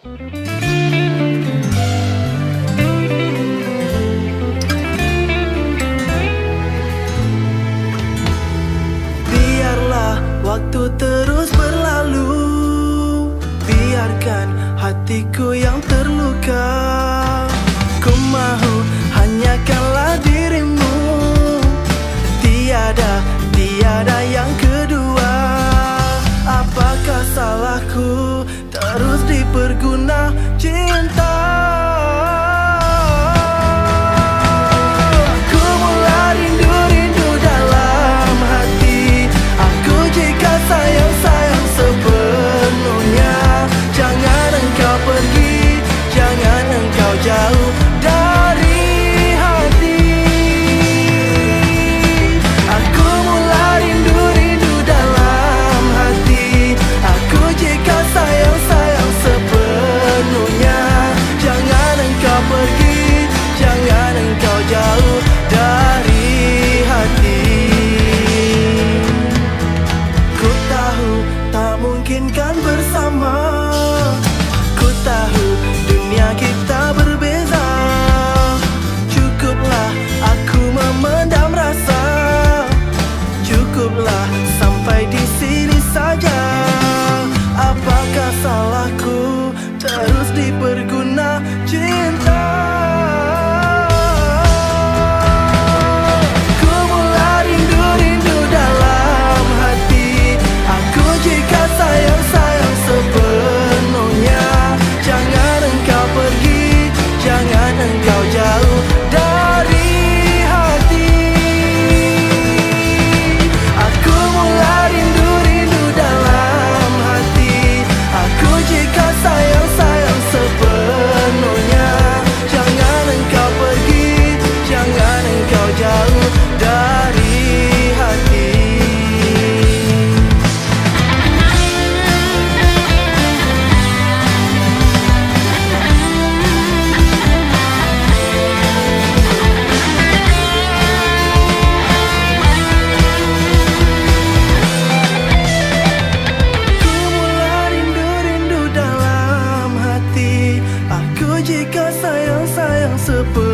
Biarlah waktu terus berlalu, biarkan hatiku yang terluka. Ku mahu hanyakanlah dirimu, tiada yang kedua. Apakah salahku terus diperguna cinta? Aku mulai rindu dalam hati. Aku jika sayang sepenuhnya. Jangan engkau pergi, jangan engkau jauh dari hati. Aku mulai rindu dalam hati. Aku jika sayang sepenuhnya. Jangan engkau pergi, jangan engkau jauh dari hati. Ku tahu tak mungkin kan bersama. Ku tahu dunia kita berbeza. Cukuplah aku memendam rasa. Cukuplah sampai di sini saja. Apakah salahku terus diperguna cinta? Ku mulai rindu dalam hati. Aku jika sayang sepenuhnya. Jangan engkau pergi, jangan engkau jauh dari hati. Aku mulai rindu dalam hati. Aku jika sayang sepenuhnya. Jangan engkau pergi, jangan engkau jauh dari hati. Ku mulai rindu dalam hati. Aku jika sayang sepenuhnya.